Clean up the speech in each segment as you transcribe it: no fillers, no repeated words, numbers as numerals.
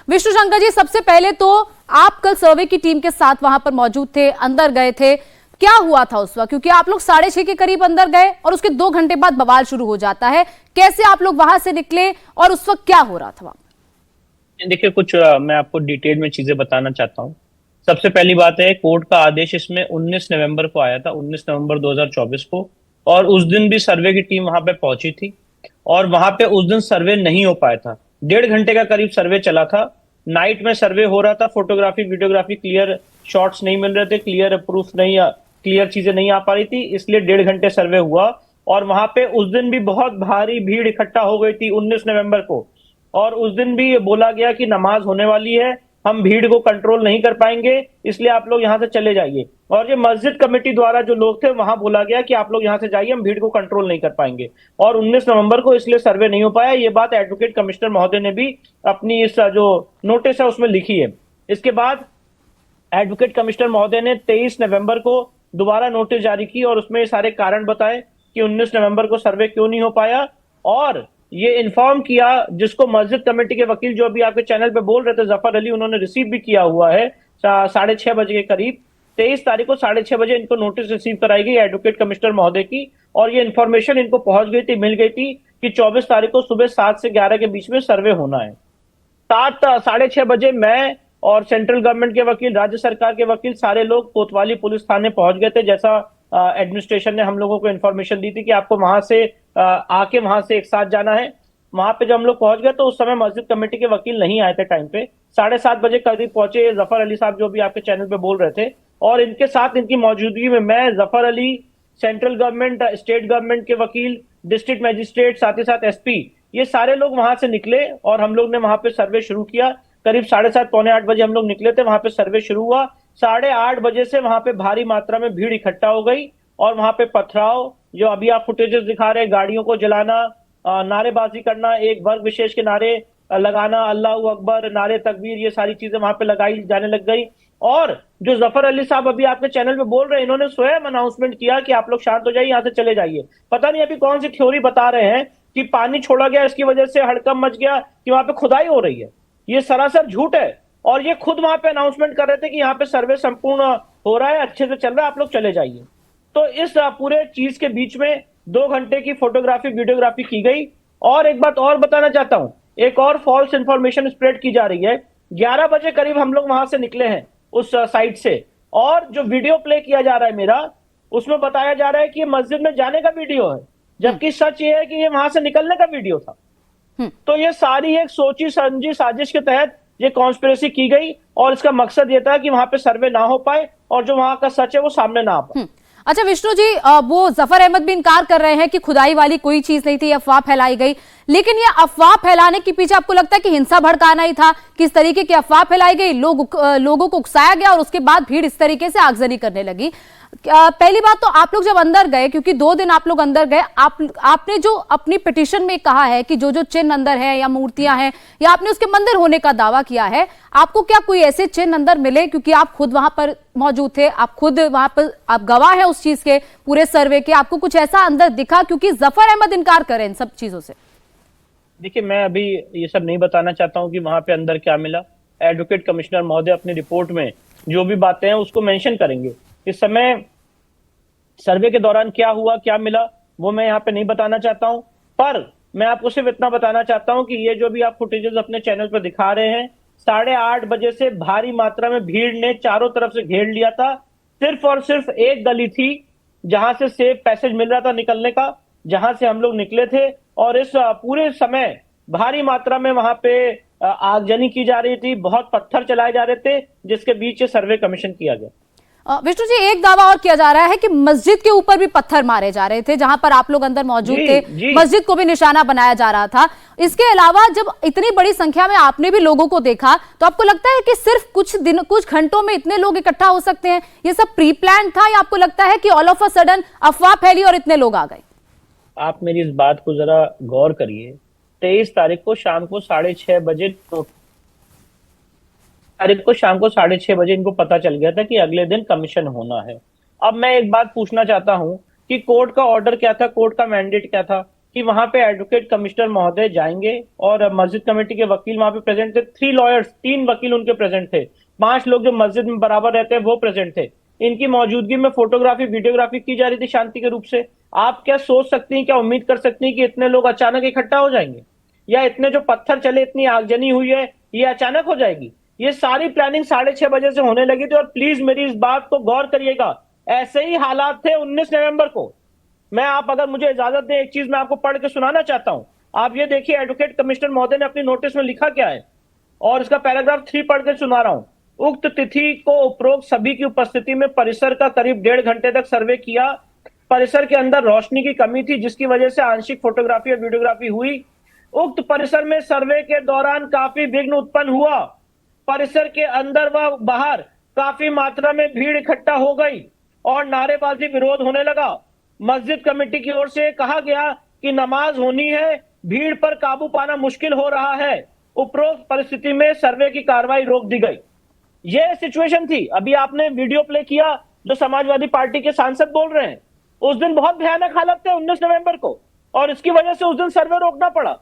विष्णु शंकर जी, सबसे पहले तो आप कल सर्वे की टीम के साथ वहां पर मौजूद थे, अंदर गए थे, क्या हुआ था उस वक्त? क्योंकि आप लोग 6:30 के करीब अंदर गए और उसके 2 घंटे बाद बवाल शुरू हो जाता है। कैसे आप लोग वहां से निकले और उस वक्त क्या हो रहा था वहां? देखिए, कुछ मैं आपको डिटेल में चीजें बताना चाहता हूँ। सबसे पहली बात है, कोर्ट का आदेश इसमें 19 नवंबर को आया था, 19 नवंबर 2024 को। और उस दिन भी सर्वे की टीम वहां पे पहुंची थी। और वहां पे उस दिन सर्वे नहीं हो पाया था। 1.5 घंटे का करीब सर्वे चला था। नाइट में सर्वे हो रहा था। फोटोग्राफी वीडियोग्राफी क्लियर शॉट्स नहीं मिल रहे थे, क्लियर प्रूफ नहीं, क्लियर चीजें नहीं आ पा रही थी, इसलिए 1.5 घंटे सर्वे हुआ। और वहां पे उस दिन भी बहुत भारी भीड़ इकट्ठा हो गई थी 19 नवंबर को। और उस दिन भी ये बोला गया कि नमाज होने वाली है, हम भीड़ को कंट्रोल नहीं कर पाएंगे, इसलिए आप लोग यहाँ से चले जाइए। और ये मस्जिद कमेटी द्वारा जो लोग थे वहां बोला गया कि आप लोग यहाँ से जाइए, हम भीड़ को कंट्रोल नहीं कर पाएंगे। और 19 नवंबर को इसलिए सर्वे नहीं हो पाया। ये बात एडवोकेट कमिश्नर महोदय ने भी अपनी इस जो नोटिस है उसमें लिखी है। इसके बाद एडवोकेट कमिश्नर महोदय ने 23 नवंबर को दोबारा नोटिस जारी की और उसमें सारे कारण बताए कि 19 नवंबर को सर्वे क्यों नहीं हो पाया। और ये इन्फॉर्म किया, जिसको मस्जिद कमेटी के वकील जो अभी आपके चैनल पे बोल रहे थे, जफर अली, उन्होंने रिसीव भी किया हुआ है 6:30 बजे के करीब। 23 तारीख को 6:30 इनको नोटिस रिसीव कराई गई एडवोकेट कमिश्नर महोदय की। और ये इन्फॉर्मेशन इनको पहुंच गई थी, मिल गई थी कि 24 तारीख को सुबह 7 से 11 के बीच में सर्वे होना है। 6:30 मैं और सेंट्रल गवर्नमेंट के वकील, राज्य सरकार के वकील, सारे लोग कोतवाली पुलिस थाने पहुंच गए थे। जैसा एडमिनिस्ट्रेशन ने हम लोगों को इन्फॉर्मेशन दी थी कि आपको वहां से आके वहां से एक साथ जाना है। वहां पे जब हम लोग पहुंच गए तो उस समय मस्जिद कमेटी के वकील नहीं आए थे टाइम पे। 7:30 करीब पहुंचे जफर अली साहब, जो भी आपके चैनल पे बोल रहे थे। और इनके साथ, इनकी मौजूदगी में, मैं, Zafar Ali, central government, state government के वकील, डिस्ट्रिक्ट मजिस्ट्रेट, साथ ही साथ एसपी, ये सारे लोग वहां से निकले और हम लोग ने वहां पे सर्वे शुरू किया। करीब 7:30 पौने 8 बजे हम लोग निकले थे, वहां पे सर्वे शुरू हुआ। 8:30 से वहां पे भारी मात्रा में भीड़ इकट्ठा हो गई और वहां पे पथराव, जो अभी आप फुटेजेस दिखा रहे हैं, गाड़ियों को जलाना, नारेबाजी करना, एक वर्ग विशेष के नारे लगाना, अल्लाह अकबर, नारे तकबीर, ये सारी चीजें वहां पे लगाई जाने लग गई। और जो जफर अली साहब अभी आपके चैनल पे बोल रहे हैं, इन्होंने स्वयं अनाउंसमेंट किया कि आप लोग शांत हो जाइए, यहाँ से चले जाइए। पता नहीं अभी कौन सी थ्योरी बता रहे हैं कि पानी छोड़ा गया, इसकी वजह से हड़कंप मच गया, कि वहां पे खुदाई हो रही है। ये सरासर झूठ है। और ये खुद वहां पे अनाउंसमेंट कर रहे थे कि यहाँ पे सर्वे संपूर्ण हो रहा है, अच्छे से चल रहा है, आप लोग चले जाइए। तो इस पूरे चीज के बीच में 2 घंटे की फोटोग्राफी वीडियोग्राफी की गई। और एक बात और बताना चाहता हूं, एक और फॉल्स इंफॉर्मेशन स्प्रेड की जा रही है। 11 बजे करीब हम लोग वहां से निकले हैं उस साइट से। और जो वीडियो प्ले किया जा रहा है मेरा, उसमें बताया जा रहा है कि ये मस्जिद में जाने का वीडियो है, जबकि सच ये है कि ये वहां से निकलने का वीडियो था। तो ये सारी एक सोची समझी साजिश के तहत ये कॉन्स्पिरेसी की गई। और इसका मकसद ये था कि वहां पे सर्वे ना हो पाए और जो वहां का सच है वो सामने ना आ पाए। अच्छा विष्णु जी, वो जफर अहमद भी इनकार कर रहे हैं कि खुदाई वाली कोई चीज नहीं थी, अफवाह फैलाई गई। लेकिन ये अफवाह फैलाने के पीछे आपको लगता है कि हिंसा भड़काना ही था? किस तरीके की अफवाह फैलाई गई, लोगों को उकसाया गया और उसके बाद भीड़ इस तरीके से आगजनी करने लगी? पहली बात तो आप लोग जब अंदर गए, क्योंकि 2 दिन आप लोग अंदर गए, आपने जो अपनी पिटीशन में कहा है कि जो जो चिन्ह अंदर है या मूर्तियां हैं, या आपने उसके मंदिर होने का दावा किया है, आपको क्या कोई ऐसे चिन्ह अंदर मिले? क्योंकि आप खुद वहां पर मौजूद थे, आप खुद वहां पर आप गवाह हैं उस चीज के, पूरे सर्वे के। आपको कुछ ऐसा अंदर दिखा? क्योंकि जफर अहमद इनकार करें इन सब चीजों से। देखिए, मैं अभी ये सब नहीं बताना चाहता हूँ कि वहां पे अंदर क्या मिला। एडवोकेट कमिश्नर महोदय अपनी रिपोर्ट में जो भी बातें हैं उसको मेंशन करेंगे। इस समय सर्वे के दौरान क्या हुआ, क्या मिला, वो मैं यहाँ पे नहीं बताना चाहता हूँ। पर मैं आपको सिर्फ इतना बताना चाहता हूँ कि ये जो भी आप फुटेजेस अपने चैनल पर दिखा रहे हैं, 8:30 से भारी मात्रा में भीड़ ने चारों तरफ से घेर लिया था। सिर्फ और सिर्फ एक गली थी जहां से सेफ पैसेज मिल रहा था निकलने का, जहां से हम लोग निकले थे। और इस पूरे समय भारी मात्रा में वहां पे आगजनी की जा रही थी, बहुत पत्थर चलाए जा रहे थे, जिसके बीच सर्वे कमीशन किया गया। विष्णु जी, एक दावा और किया जा रहा है कि मस्जिद के ऊपर भी पत्थर मारे जा रहे थे, जहां पर आप लोग अंदर मौजूद थे। मस्जिद को भी निशाना बनाया जा रहा था। इसके अलावा जब इतनी बड़ी संख्या में आपने भी लोगों को देखा, तो आपको लगता है कि सिर्फ कुछ घंटों में इतने लोग इकट्ठा हो सकते हैं? ये सब प्री प्लान था या आपको लगता है कि ऑल ऑफ अ सडन अफवाह फैली और इतने लोग आ गए? आप मेरी इस बात को जरा गौर करिए। 23 तारीख को शाम को 6:30 बजे इनको पता चल गया था कि अगले दिन कमीशन होना है। अब मैं एक बात पूछना चाहता हूं कि कोर्ट का ऑर्डर क्या था, कोर्ट का मैंडेट क्या था? कि वहां पे एडवोकेट कमिश्नर महोदय जाएंगे और मस्जिद कमेटी के वकील वहां पे प्रेजेंट थे, 3 लॉयर्स, 3 वकील उनके प्रेजेंट थे, 5 लोग जो मस्जिद में बराबर रहते हैं वो प्रेजेंट थे। इनकी मौजूदगी में फोटोग्राफी वीडियोग्राफी की जा रही थी शांति के रूप से। आप क्या सोच सकती हैं, क्या उम्मीद कर सकती हैं कि इतने लोग अचानक इकट्ठा हो जाएंगे, या इतने जो पत्थर चले, इतनी आगजनी हुई है, ये अचानक हो जाएगी? ये सारी प्लानिंग 6:30 बजे से होने लगी थी। और प्लीज मेरी इस बात को गौर करिएगा, ऐसे ही हालात थे 19 नवंबर को। मैं, आप अगर मुझे इजाजत दें, एक चीज मैं आपको पढ़ के सुनाना चाहता हूं। आप ये देखिए एडवोकेट कमिश्नर महोदय ने अपनी नोटिस में लिखा क्या है, और इसका पैराग्राफ 3 पढ़ के सुना रहा हूं। उक्त तिथि को उपरोक्त सभी की उपस्थिति में परिसर का करीब 1.5 घंटे तक सर्वे किया। परिसर के अंदर रोशनी की कमी थी जिसकी वजह से आंशिक फोटोग्राफी और वीडियोग्राफी हुई। उक्त परिसर में सर्वे के दौरान काफी विघ्न उत्पन्न हुआ। परिसर के अंदर व बाहर काफी मात्रा में भीड़ इकट्ठा हो गई और नारेबाजी विरोध होने लगा। मस्जिद कमेटी की ओर से कहा गया कि नमाज होनी है, भीड़ पर काबू पाना मुश्किल हो रहा है। उपरोक्त परिस्थिति में सर्वे की कार्रवाई रोक दी गई। यह सिचुएशन थी। अभी आपने वीडियो प्ले किया जो समाजवादी पार्टी के सांसद बोल रहे हैं, उस दिन बहुत भयानक हालत थे 19 नवंबर को, और इसकी वजह से उस दिन सर्वे रोकना पड़ा।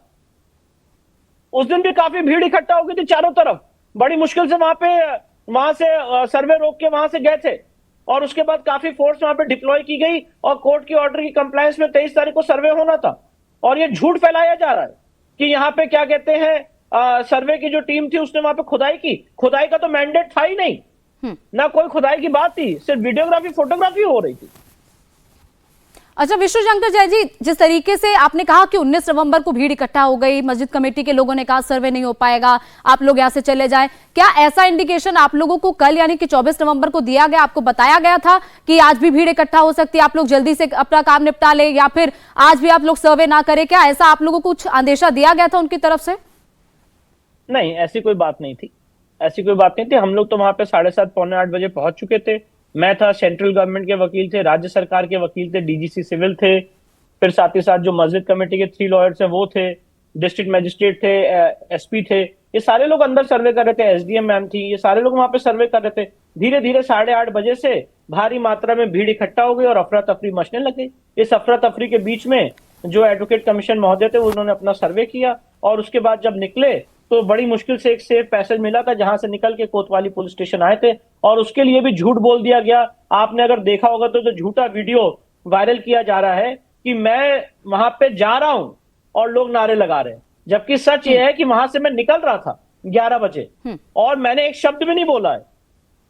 उस दिन भी काफी भीड़ इकट्ठा हो गई थी चारों तरफ। बड़ी मुश्किल से वहां से सर्वे रोक के वहां से गए थे, और उसके बाद काफी फोर्स वहां पे डिप्लॉय की गई, और कोर्ट की ऑर्डर की कंप्लायंस में 23 तारीख को सर्वे होना था। और ये झूठ फैलाया जा रहा है कि यहाँ पे क्या कहते हैं, सर्वे की जो टीम थी उसने वहां पे खुदाई की। खुदाई का तो मैंडेट था ही नहीं, ना कोई खुदाई की बात थी, सिर्फ वीडियोग्राफी फोटोग्राफी हो रही थी। अच्छा विष्णु शंकर जय जी, जिस तरीके से आपने कहा कि 19 नवंबर को भीड़ इकट्ठा हो गई, मस्जिद कमेटी के लोगों ने कहा सर्वे नहीं हो पाएगा, आप लोग यहाँ से चले जाएं, क्या ऐसा इंडिकेशन आप लोगों को कल यानी कि 24 नवंबर को दिया गया? आपको बताया गया था कि आज भी भीड़ इकट्ठा हो सकती है, आप लोग जल्दी से अपना काम निपटा ले, या फिर आज भी आप लोग सर्वे ना करें? क्या ऐसा आप लोगों को कुछ आदेशा दिया गया था उनकी तरफ से? नहीं, ऐसी कोई बात नहीं थी, ऐसी कोई बात नहीं थी। हम लोग तो वहां पे 7:30 पौने 8 बजे पहुंच चुके थे। मैं था, सेंट्रल गवर्नमेंट के वकील थे, राज्य सरकार के वकील थे, डीजीसी सिविल थे, फिर साथ ही साथ जो मस्जिद कमेटी के 3 लॉयर्स हैं वो थे, डिस्ट्रिक्ट मजिस्ट्रेट थे, एसपी थे, ये सारे लोग अंदर सर्वे कर रहे थे, एसडीएम मैम थी, ये सारे लोग वहां पे सर्वे कर रहे थे। धीरे धीरे 8:30 बजे से भारी मात्रा में भीड़ इकट्ठा हो गई और अफरा तफरी मचने लगी। इस अफरा तफरी के बीच में जो एडवोकेट कमीशन महोदय थे उन्होंने अपना सर्वे किया, और उसके बाद जब निकले तो बड़ी मुश्किल से एक सेफ पैसेज मिला था जहां से निकल के कोतवाली पुलिस स्टेशन आए थे, और उसके लिए भी झूठ बोल दिया गया। आपने अगर देखा होगा तो जो झूठा वीडियो वायरल किया जा रहा है कि मैं वहां पे जा रहा हूं और लोग नारे लगा रहे हैं, जबकि सच ये है कि वहां से मैं निकल रहा था 11 बजे और मैंने एक शब्द भी नहीं बोला है,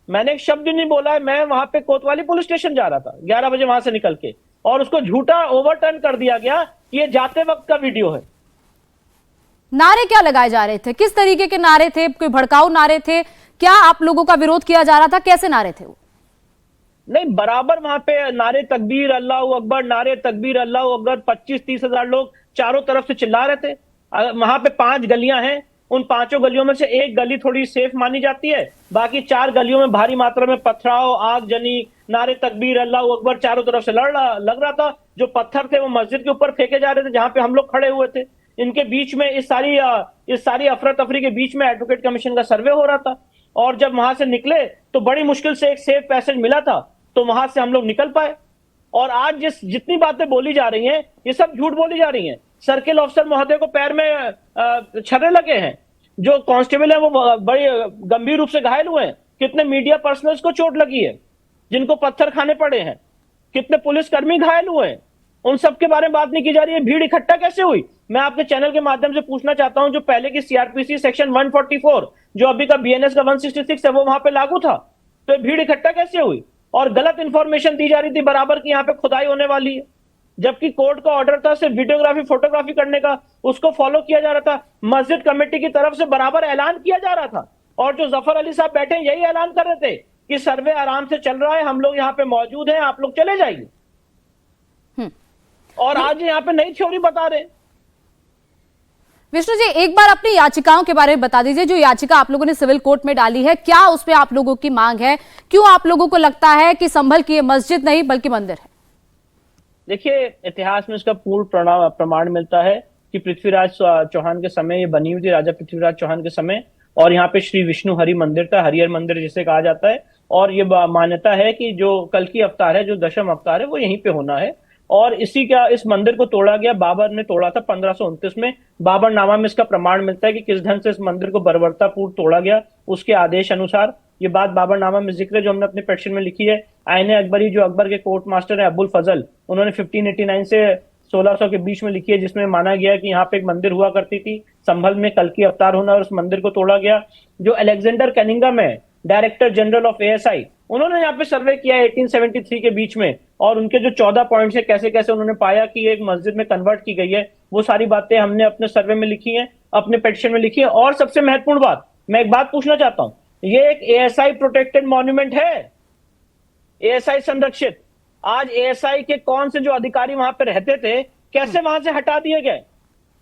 मैंने एक शब्द भी नहीं बोला है। मैं वहां पे कोतवाली पुलिस स्टेशन जा रहा था 11 बजे वहां से निकल के, और उसको झूठा ओवरटर्न कर दिया गया कि ये जाते वक्त का वीडियो है। नारे क्या लगाए जा रहे थे, किस तरीके के नारे थे? कोई भड़काऊ नारे थे? क्या आप लोगों का विरोध किया जा रहा था? कैसे नारे थे वो? नहीं, बराबर वहां पे नारे तकबीर अल्लाह अकबर, नारे तकबीर अल्लाह अकबर, 25-30 हजार लोग चारों तरफ से चिल्ला रहे थे। वहां पे 5 गलियां हैं, उन 5 गलियों में से एक गली थोड़ी सेफ मानी जाती है, बाकी 4 गलियों में भारी मात्रा में पथराव, आगजनी, नारे तकबीर अल्लाह अकबर चारों तरफ से लग रहा था। जो पत्थर थे वो मस्जिद के ऊपर फेंके जा रहे थे जहां पे हम लोग खड़े हुए थे। इनके बीच में इस सारी अफरा तफरी के बीच में एडवोकेट कमीशन का सर्वे हो रहा था, और जब वहां से निकले तो बड़ी मुश्किल से एक सेफ पैसेज मिला था, तो वहां से हम लोग निकल पाए। और आज जितनी बातें बोली जा रही हैं ये सब झूठ बोली जा रही हैं। सर्किल ऑफिसर महोदय को पैर में छर्रे लगे हैं, जो कांस्टेबल है वो बड़े गंभीर रूप से घायल हुए हैं, कितने मीडिया पर्सनल्स को चोट लगी है जिनको पत्थर खाने पड़े हैं, कितने पुलिसकर्मी घायल हुए हैं, उन सब के बारे में बात नहीं की जा रही है। भीड़ इकट्ठा कैसे हुई? मैं आपके चैनल के माध्यम से पूछना चाहता हूं, जो पहले की सीआरपीसी सेक्शन 144 जो अभी का बीएनएस का 166 है वो वहां पे लागू था, तो भीड़ इकट्ठा कैसे हुई? और गलत इंफॉर्मेशन दी जा रही थी बराबर की यहाँ पे खुदाई होने वाली है, जबकि कोर्ट का ऑर्डर था सिर्फ वीडियोग्राफी फोटोग्राफी करने का, उसको फॉलो किया जा रहा था। मस्जिद कमेटी की तरफ से बराबर ऐलान किया जा रहा था, और जो जफर अली साहब बैठे यही ऐलान कर रहे थे कि सर्वे आराम से चल रहा है, हम लोग यहाँ पे मौजूद हैं, आप लोग चले जाइए। और आज यहाँ पे नई थ्योरी बता रहे हैं। विष्णु जी, एक बार अपनी याचिकाओं के बारे में बता दीजिए। जो याचिका आप लोगों ने सिविल कोर्ट में डाली है, क्या उस पे आप लोगों की मांग है? क्यों आप लोगों को लगता है कि संभल की ये मस्जिद नहीं बल्कि मंदिर है? देखिए, इतिहास में इसका पूर्ण प्रमाण मिलता है कि पृथ्वीराज चौहान के समय ये बनी हुई थी, राजा पृथ्वीराज चौहान के समय, और यहाँ पे श्री विष्णु हरि मंदिर था, हरिहर मंदिर जिसे कहा जाता है। और ये मान्यता है कि जो कल की अवतार है, जो दशम अवतार है, वो यहीं पे होना है। और इस मंदिर को तोड़ा गया, बाबर ने तोड़ा था 1529 में। बाबरनामा में इसका प्रमाण मिलता है कि किस ढंग से इस मंदिर को बर्बरतापूर्व तोड़ा गया, उसके आदेश अनुसार। ये बात बाबरनामा में जिक्र है जो हमने अपने पेटिशन में लिखी है। आईने अकबरी, जो अकबर के कोर्ट मास्टर है अबुल फजल, उन्होंने 1589 से 1600 के बीच में लिखी है, जिसमें माना गया कि यहाँ पे एक मंदिर हुआ करती थी, संभल में कल की अवतार होना, और उस मंदिर को तोड़ा गया। जो अलेक्जेंडर कनिंगम है, डायरेक्टर जनरल ऑफ एएसआई, उन्होंने यहाँ पे सर्वे किया 1873 के बीच में, और उनके जो 14 पॉइंट्स है कैसे कैसे उन्होंने पाया कि एक मस्जिद में कन्वर्ट की गई है, वो सारी बातें हमने अपने सर्वे में लिखी है, अपने पेटिशन में लिखी है। और सबसे महत्वपूर्ण बात, मैं एक बात पूछना चाहता हूं, ये एक एएसआई प्रोटेक्टेड मॉन्यूमेंट है, एएसआई संरक्षित। आज एएसआई के कौन से जो अधिकारी वहां पे रहते थे, कैसे वहां से हटा दिए गए?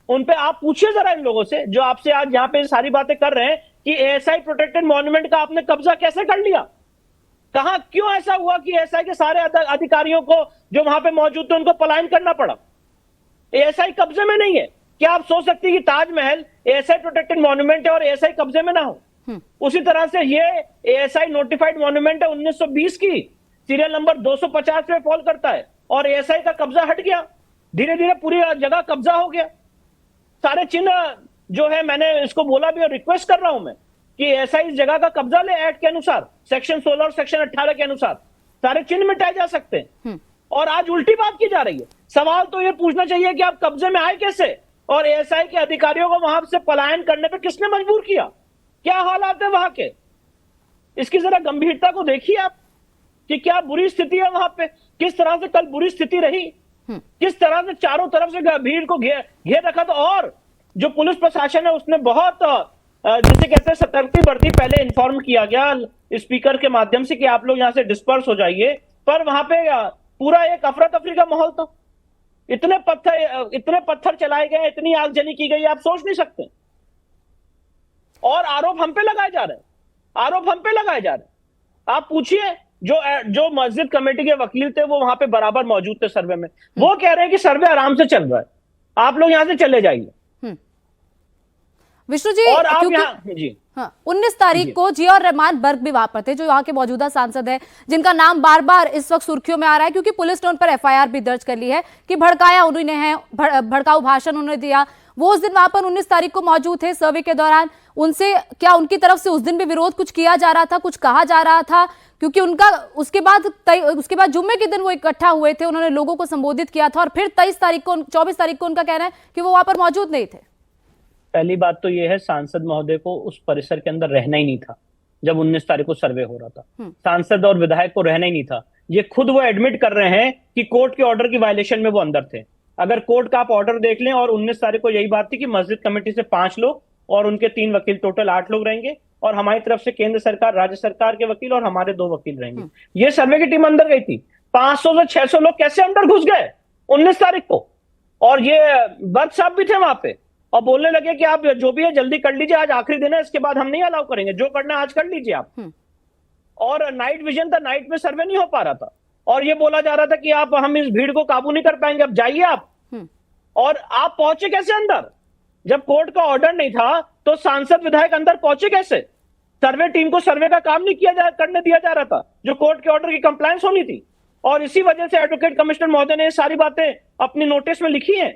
उन पे आप पूछिए जरा इन लोगों से जो आपसे आज यहाँ पे सारी बातें कर रहे हैं कि एएसआई प्रोटेक्टेड मॉन्यूमेंट का आपने कब्जा कैसे कर लिया? कहां, क्यों ऐसा हुआ कि एएसआई के सारे अधिकारियों को जो वहां पे मौजूद थे उनको पलायन करना पड़ा? एएसआई कब्जे में नहीं है। क्या आप सोच सकते हैं कि ताजमहल एएसआई प्रोटेक्टेड मॉन्यूमेंट है और एएसआई कब्जे में ना हो? उसी तरह से ये एएसआई नोटिफाइड मॉन्यूमेंट है 1920 की, सीरियल नंबर 250 पे फॉल करता है, और एएसआई का कब्जा हट गया, धीरे धीरे पूरी जगह कब्जा हो गया। सारे चिन्ह जो है, मैंने इसको बोला भी और रिक्वेस्ट कर रहा हूं मैं कि एएसआई इस जगह का कब्जा ले, एक्ट के अनुसार सेक्शन 16 और सेक्शन 18 के अनुसार सारे चिन्ह मिटाए जा सकते हैं। और आज उल्टी बात की जा रही है। सवाल तो ये पूछना चाहिए कि आप कब्जे में आए कैसे, और एएसआई के अधिकारियों को वहां से पलायन करने पर किसने मजबूर किया? क्या हालात है वहां के? इसकी जरा गंभीरता को देखिए आप कि क्या बुरी स्थिति है वहां पे, किस तरह से कल बुरी स्थिति रही, किस तरह से चारों तरफ से भीड़ को घेर रखा था। और जो पुलिस प्रशासन है उसने बहुत जिसे कहते हैं सतर्कता बरती। पहले इन्फॉर्म किया गया स्पीकर के माध्यम से कि आप लोग यहां से डिस्पर्स हो जाइए, पर वहां पे पूरा एक अफरा तफरी का माहौल था। इतने पत्थर चलाए गए, इतनी आगजनी की गई, आप सोच नहीं सकते। और आरोप हम पे लगाए जा रहे हैं, आरोप हम पे लगाए जा रहे हैं। आप पूछिए जो मस्जिद कमेटी के वकील थे वो वहां पे बराबर मौजूद थे सर्वे में, वो कह रहे हैं कि सर्वे आराम से चल रहा है, आप लोग यहां से चले जाइए। विष्णु जी, और आप यहाँ जी, हाँ, 19 तारीख को जियाउर रहमान बर्क भी वहां पर थे, जो यहाँ के मौजूदा सांसद हैं, जिनका नाम बार बार इस वक्त सुर्खियों में आ रहा है क्योंकि पुलिस ने उन पर एफआईआर भी दर्ज कर ली है कि भड़काया उन्होंने है, भड़काऊ भाषण उन्होंने दिया। वो उस दिन वहां पर 19 तारीख को मौजूद थे सर्वे के दौरान। उनसे क्या उनकी तरफ से उस दिन भी विरोध कुछ किया जा रहा था, कुछ कहा जा रहा था? क्योंकि उनका उसके बाद जुम्मे के दिन वो इकट्ठा हुए थे, उन्होंने लोगों को संबोधित किया था, और फिर 24 तारीख को उनका कहना है कि वो वहां पर मौजूद नहीं थे। पहली बात तो यह है, सांसद महोदय को उस परिसर के अंदर रहना ही नहीं था जब 19 तारीख को सर्वे हो रहा था। सांसद और विधायक को रहना ही नहीं था। ये खुद वो एडमिट कर रहे हैं कि कोर्ट के ऑर्डर की वायलेशन में वो अंदर थे। अगर कोर्ट का आप ऑर्डर देख लें, और 19 तारीख को यही बात थी कि मस्जिद कमेटी से 5 लोग और उनके 3 वकील, टोटल 8 लोग रहेंगे, और हमारी तरफ से केंद्र सरकार, राज्य सरकार के वकील और हमारे 2 वकील रहेंगे। ये सर्वे की टीम अंदर गई थी। 500 से 600 लोग कैसे अंदर घुस गए 19 तारीख को? और ये बर्क साहब भी थे वहां पे, और बोलने लगे कि आप जो भी है जल्दी कर लीजिए, आज आखिरी दिन है, इसके बाद हम नहीं अलाउ करेंगे, जो करना है आज कर लीजिए आप। और नाइट विजन था, नाइट में सर्वे नहीं हो पा रहा था, और ये बोला जा रहा था कि आप, हम इस भीड़ को काबू नहीं कर पाएंगे, अब जाइए आप। और आप पहुंचे कैसे अंदर? जब कोर्ट का ऑर्डर नहीं था तो सांसद विधायक अंदर पहुंचे कैसे? सर्वे टीम को सर्वे का काम नहीं करने दिया जा रहा था, जो कोर्ट के ऑर्डर की कंप्लायंस होनी थी। और इसी वजह से एडवोकेट कमिश्नर महोदय ने ये सारी बातें अपनी नोटिस में लिखी हैं,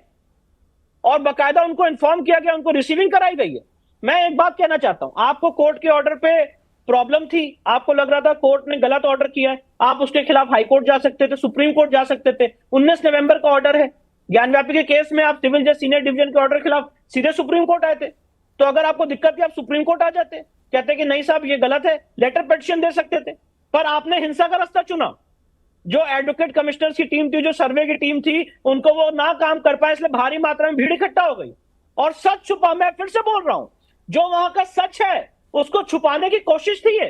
और बाकायदा उनको इन्फॉर्म किया गया, उनको रिसीविंग कराई गई है। मैं एक बात कहना चाहता हूं, आपको कोर्ट के ऑर्डर पे प्रॉब्लम थी, आपको लग रहा था कोर्ट ने गलत ऑर्डर किया है, आप उसके खिलाफ हाई कोर्ट जा सकते थे, सुप्रीम कोर्ट जा सकते थे। 19 नवंबर का ऑर्डर है, ज्ञानव्यापी के केस में आप सिविल जज सीनियर डिवीजन के ऑर्डर के खिलाफ सीधे सुप्रीम कोर्ट आए थे। तो अगर आपको दिक्कत थी, आप सुप्रीम कोर्ट आ जाते, कहते कि नहीं साहब ये गलत है, लेटर पिटीशन दे सकते थे। पर आपने हिंसा का रास्ता चुना। जो एडवोकेट कमिश्नर की टीम थी, जो सर्वे की टीम थी, उनको वो ना काम कर पाए, इसलिए भारी मात्रा में भीड़ इकट्ठा हो गई। और सच छुपा, मैं फिर से बोल रहा हूं, जो वहां का सच है उसको छुपाने की कोशिश थी ये,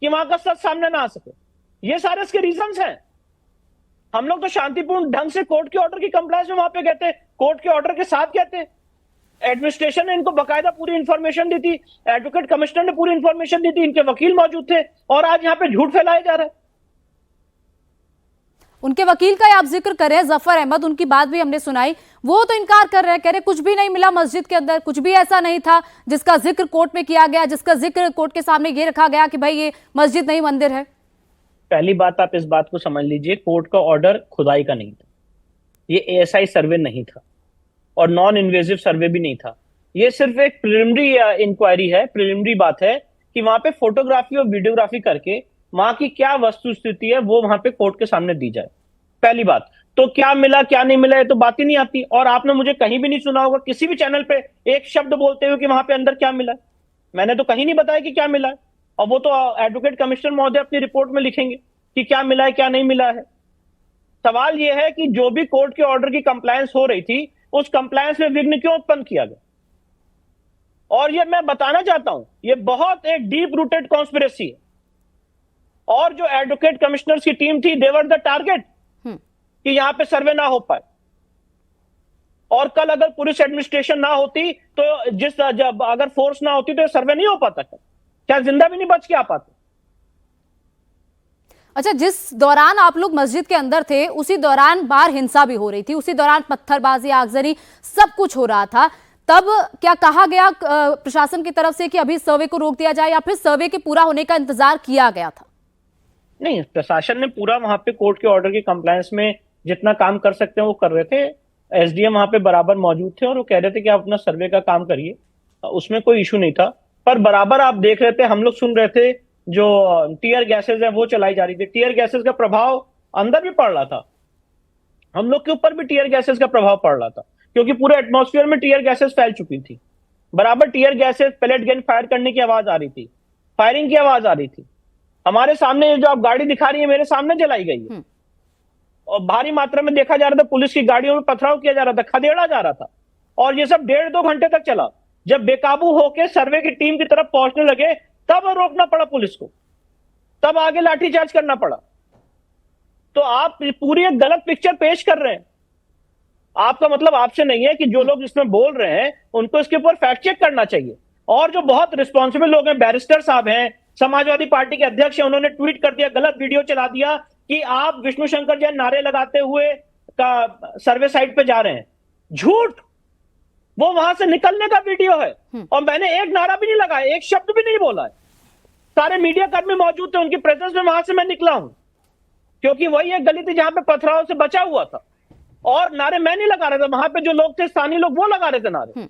कि वहां का सच सामने ना आ सके। ये सारे इसके रीजंस हैं। हम लोग तो शांतिपूर्ण ढंग से कोर्ट के ऑर्डर की कंप्लायंस में वहां पे गए थे, कोर्ट के ऑर्डर के साथ गए थे। एडमिनिस्ट्रेशन ने इनको बकायदा पूरी इंफॉर्मेशन दी थी, एडवोकेट कमिश्नर ने पूरी इंफॉर्मेशन दी थी, इनके वकील मौजूद थे, और आज यहाँ पे झूठ फैलाया जा रहा है। उनके वकील का आप जिक्र कर रहे हैं, जफर अहमद, उनकी बात भी हमने सुनाई, वो तो इनकार कर रहे हैं, कह रहे कुछ भी नहीं मिला मस्जिद के अंदर, कुछ भी ऐसा नहीं था जिसका जिक्र कोर्ट में किया गया, जिसका जिक्र कोर्ट के सामने ये रखा गया कि भाई ये मस्जिद नहीं मंदिर है। पहली बात, आप इस बात को समझ लीजिए, कोर्ट का ऑर्डर खुदाई का नहीं था, ये एएसआई सर्वे नहीं था और नॉन इन्वेजिव सर्वे भी नहीं था। ये सिर्फ एक प्रिलिमिनरी इंक्वायरी है, प्रिलिमिनरी बात है कि वहां पे फोटोग्राफी और वीडियोग्राफी करके वहां की क्या वस्तु स्थिति है वो वहां पे कोर्ट के सामने दी जाए। पहली बात तो क्या मिला क्या नहीं मिला ये तो बात ही नहीं आती। और आपने मुझे कहीं भी नहीं सुना होगा किसी भी चैनल पे एक शब्द बोलते हुए कि वहां पे अंदर क्या मिला है। मैंने तो कहीं नहीं बताया कि क्या मिला है, और वो तो एडवोकेट कमिश्नर महोदय अपनी रिपोर्ट में लिखेंगे कि क्या मिला है क्या नहीं मिला है। सवाल यह है कि जो भी कोर्ट के ऑर्डर की कंप्लायंस हो रही थी उस कंप्लायंस में विघ्न क्यों उत्पन्न किया गया। और ये मैं बताना चाहता हूं ये बहुत एक डीप रूटेड कॉन्स्पिरेसी है। और जो एडवोकेट कमिश्नर्स की टीम थी देवर द टारगेट कि यहां पे सर्वे ना हो पाए। और कल अगर पुलिस एडमिनिस्ट्रेशन ना होती तो जब अगर फोर्स ना होती तो सर्वे नहीं हो पाता, क्या जिंदा भी नहीं बच के आ पाते। अच्छा, जिस दौरान आप लोग मस्जिद के अंदर थे उसी दौरान बाहर हिंसा भी हो रही थी, उसी दौरान पत्थरबाजी, आगजनी, सब कुछ हो रहा था। तब क्या कहा गया प्रशासन की तरफ से कि अभी सर्वे को रोक दिया जाए, या फिर सर्वे के पूरा होने का इंतजार किया गया था? नहीं, प्रशासन ने पूरा वहां पे कोर्ट के ऑर्डर के कंप्लायंस में जितना काम कर सकते हैं वो कर रहे थे। एसडीएम वहां पे बराबर मौजूद थे और वो कह रहे थे कि आप अपना सर्वे का काम करिए, उसमें कोई इशू नहीं था। पर बराबर आप देख रहे थे, हम लोग सुन रहे थे जो टीयर गैसेज है वो चलाई जा रही थी। टीयर गैसेज का प्रभाव अंदर भी पड़ रहा था, हम लोग के ऊपर भी टीयर गैसेज का प्रभाव पड़ रहा था क्योंकि पूरे एटमॉस्फेयर में टीयर गैसेज फैल चुकी थी। बराबर tear gases, pellet gun fire करने की आवाज आ रही थी, फायरिंग की आवाज आ रही थी। हमारे सामने जो आप गाड़ी दिखा रही है मेरे सामने जलाई गई है और भारी मात्रा में देखा जा रहा था पुलिस की गाड़ियों में पथराव किया जा रहा था, खदेड़ा जा रहा था। और ये सब 1.5-2 घंटे तक चला। जब बेकाबू होकर सर्वे की टीम की तरफ पहुंचने लगे तब रोकना पड़ा पुलिस को, तब आगे लाठीचार्ज करना पड़ा। तो आप पूरी एक गलत पिक्चर पेश कर रहे हैं। आपका मतलब आपसे नहीं है कि जो लोग इसमें बोल रहे हैं उनको इसके ऊपर फैक्ट चेक करना चाहिए। और जो बहुत रिस्पॉन्सिबल लोग हैं, बैरिस्टर साहब हैं, समाजवादी पार्टी के अध्यक्ष हैं, उन्होंने ट्वीट कर दिया, गलत वीडियो चला दिया कि आप विष्णु शंकर जैन नारे लगाते हुए का सर्वे साइट पे जा रहे हैं। झूठ, वो वहां से निकलने का वीडियो है और मैंने एक नारा भी नहीं लगाया, एक शब्द भी नहीं बोला है। सारे मीडिया कर्मी मौजूद थे, उनकी प्रेजेंस में वहां से मैं निकला हूं क्योंकि वही एक गली थी जहां पे पथराव से बचा हुआ था। और नारे मैं नहीं लगा रहा था, वहां पे जो लोग थे स्थानीय लोग वो लगा रहे थे नारे।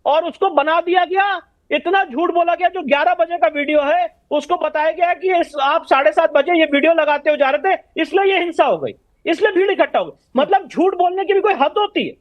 और उसको बना दिया गया, इतना झूठ बोला गया। जो 11 बजे का वीडियो है उसको बताया गया कि आप 7:30 बजे ये वीडियो लगाते हो जा रहे थे, इसलिए ये हिंसा हो गई, इसलिए भीड़ इकट्ठा हो गई। मतलब झूठ बोलने की भी कोई हद होती है।